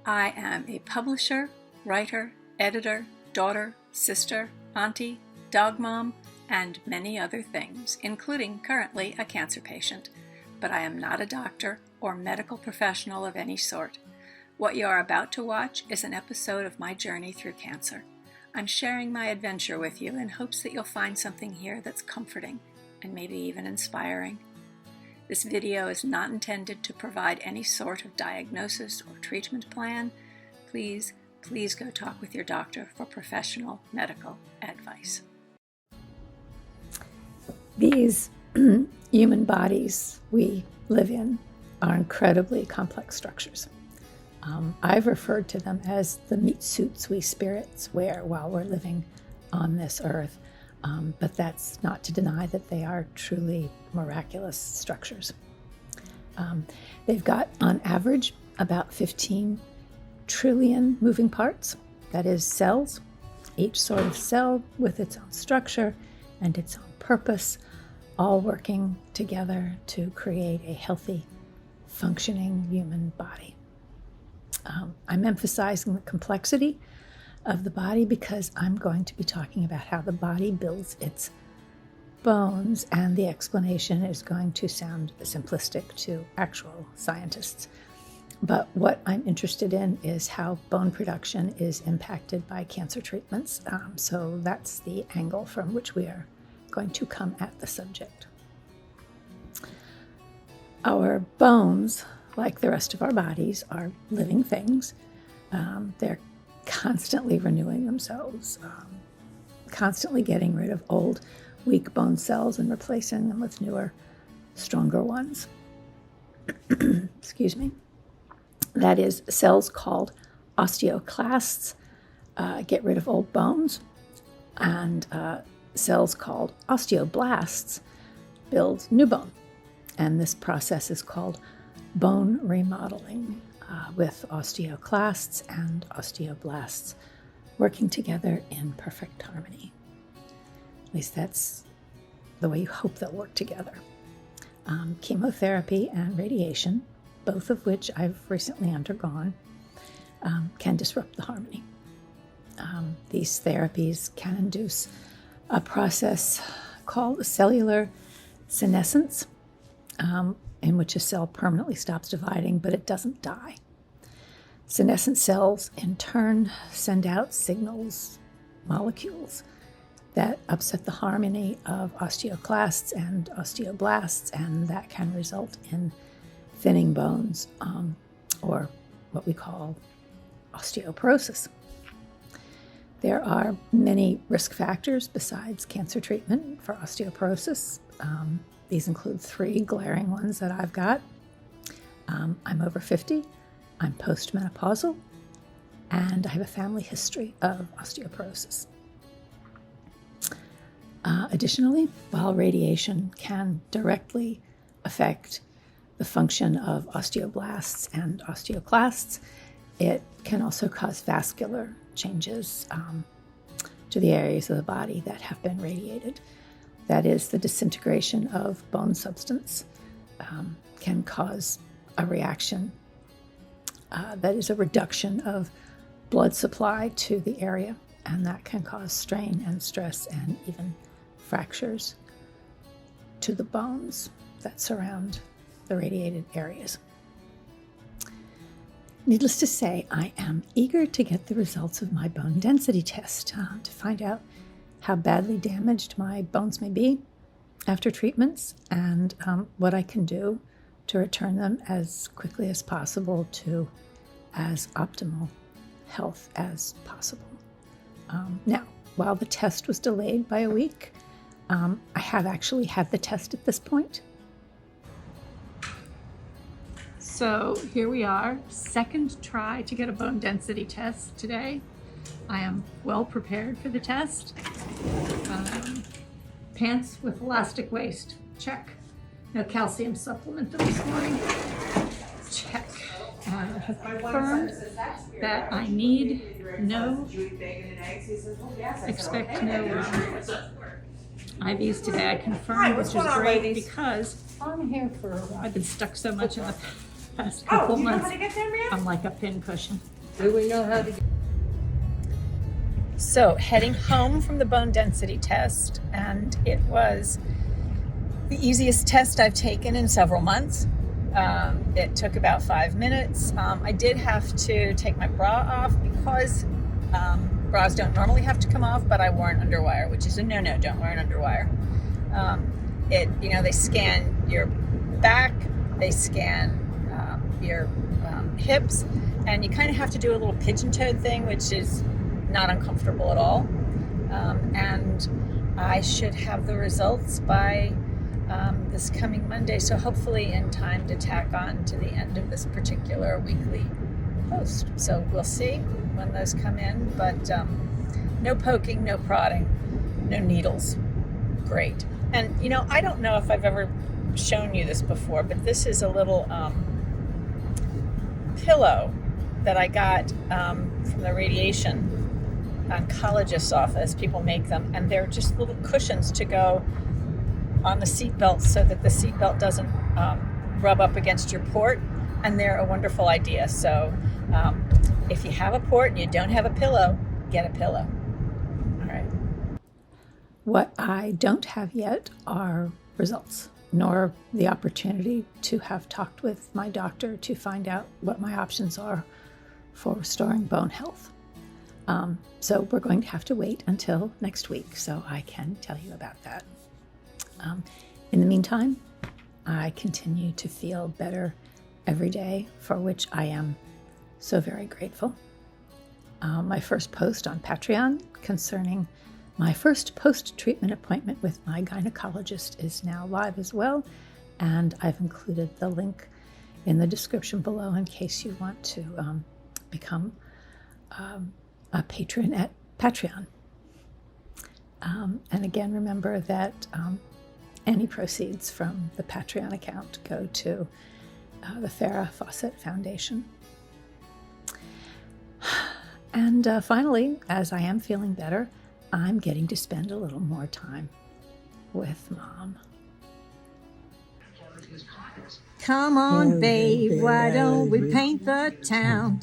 I am a publisher, writer, editor, daughter, sister, auntie, dog mom, and many other things, including currently a cancer patient. But I am not a doctor or medical professional of any sort. What you are about to watch is an episode of my journey through cancer. I'm sharing my adventure with you in hopes that you'll find something here that's comforting and maybe even inspiring. This video is not intended to provide any sort of diagnosis or treatment plan. Please go talk with your doctor for professional medical advice. These human bodies we live in are incredibly complex structures. I've referred to them as the meat suits we spirits wear while we're living on this earth, but that's not to deny that they are truly miraculous structures. They've got, on average, about 15 trillion moving parts, that is cells, each sort of cell with its own structure and its own purpose, all working together to create a healthy, functioning human body. I'm emphasizing the complexity of the body because I'm going to be talking about how the body builds its bones, and the explanation is going to sound simplistic to actual scientists. But what I'm interested in is how bone production is impacted by cancer treatments. So that's the angle from which we are going to come at the subject. Our bones, like the rest of our bodies, are living things. They're constantly renewing themselves, constantly getting rid of old, weak bone cells and replacing them with newer, stronger ones. Excuse me. That is, cells called osteoclasts get rid of old bones, and cells called osteoblasts build new bone. And this process is called bone remodeling, with osteoclasts and osteoblasts working together in perfect harmony. At least that's the way you hope they'll work together. Chemotherapy and radiation, both of which I've recently undergone, can disrupt the harmony. These therapies can induce a process called cellular senescence, in which a cell permanently stops dividing, but it doesn't die. Senescent cells, in turn, send out signals, molecules, that upset the harmony of osteoclasts and osteoblasts, and that can result in thinning bones, or what we call osteoporosis. There are many risk factors besides cancer treatment for osteoporosis. These include 3 glaring ones that I've got. I'm over 50, I'm postmenopausal, and I have a family history of osteoporosis. Additionally, while radiation can directly affect the function of osteoblasts and osteoclasts, it can also cause vascular changes to the areas of the body that have been radiated. That is, the disintegration of bone substance can cause a reaction that is a reduction of blood supply to the area, and that can cause strain and stress and even fractures to the bones that surround the radiated areas. Needless to say, I am eager to get the results of my bone density test to find out how badly damaged my bones may be after treatments, and what I can do to return them as quickly as possible to as optimal health as possible. Now, while the test was delayed by a week, I have actually had the test at this point. So here we are, second try to get a bone density test today. I am well prepared for the test. Pants with elastic waist, check. No calcium supplement this morning, check. Have confirmed that I need expect no IVs today. I confirmed, which is great because I'm here for a while. I've been stuck so much in the past couple months. I'm like a pin cushion. Do we know how to get... So heading home from the bone density test, and it was the easiest test I've taken in several months. It took about 5 minutes. I did have to take my bra off because bras don't normally have to come off, but I wore an underwire, which is a no-no. Don't wear an underwire. They scan your back, they scan your hips, and you kind of have to do a little pigeon-toed thing, which is not uncomfortable at all. And I should have the results by this coming Monday, so hopefully in time to tack on to the end of this particular weekly post. So we'll see when those come in, but no poking, no prodding, no needles. Great. And I don't know if I've ever shown you this before, but this is a little pillow that I got from the radiation oncologist's office. People make them, and they're just little cushions to go on the seatbelt so that the seatbelt doesn't rub up against your port, and they're a wonderful idea. So if you have a port and you don't have a pillow, get a pillow. All right. What I don't have yet are results, nor the opportunity to have talked with my doctor to find out what my options are for restoring bone health. So we're going to have to wait until next week so I can tell you about that. In the meantime, I continue to feel better every day, for which I am so very grateful. My first post on Patreon concerning my first post-treatment appointment with my gynecologist is now live as well, and I've included the link in the description below in case you want to become a patron at Patreon. And again, remember that any proceeds from the Patreon account go to the Farrah Fawcett Foundation. And finally, as I am feeling better, I'm getting to spend a little more time with Mom. Come on, babe, why don't we paint the town?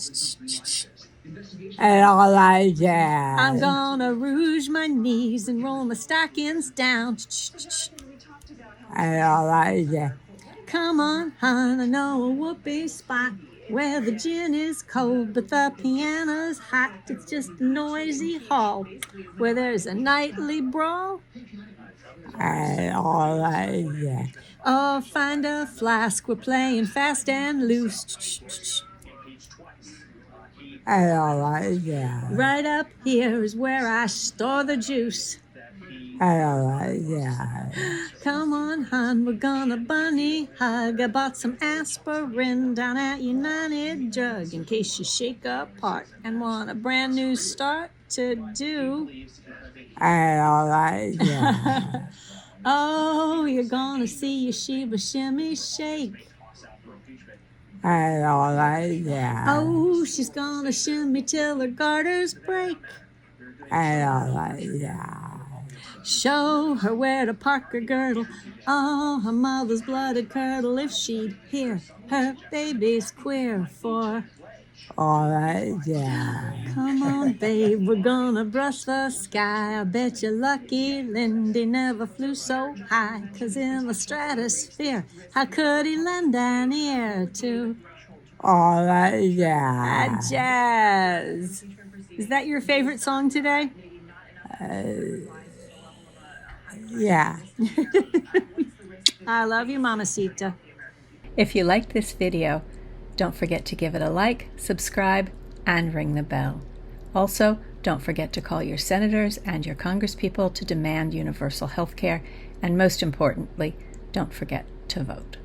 And all like that. I'm gonna rouge my knees and roll my stockings down. And all like that. Come on, hon, I know a whoopee spot where the gin is cold, but the piano's hot. It's just a noisy hall where there's a nightly brawl. And all like that. Oh, find a flask, we're playing fast and loose. And all like that. Right up here is where I store the juice. And all like that. Come on, hon, we're gonna bunny hug. I bought some aspirin down at United Drug in case you shake apart and want a brand new start to do. And all like that. Oh, you're gonna see your Sheba shimmy shake. And all like that. Oh, she's gonna shimmy till her garters break. And all like that. Show her where to park her girdle. Oh, her mother's blooded curdle. If she'd hear her baby's queer for. All like that. Come on, babe, we're gonna brush the sky. I bet you're lucky Lindy never flew so high. 'Cause in the stratosphere, how could he lend an ear to All like that. jazz? Is that your favorite song today? Yeah. I love you, Mamacita. If you liked this video, don't forget to give it a like, subscribe, and ring the bell. Also, don't forget to call your senators and your congresspeople to demand universal health care, and most importantly, don't forget to vote.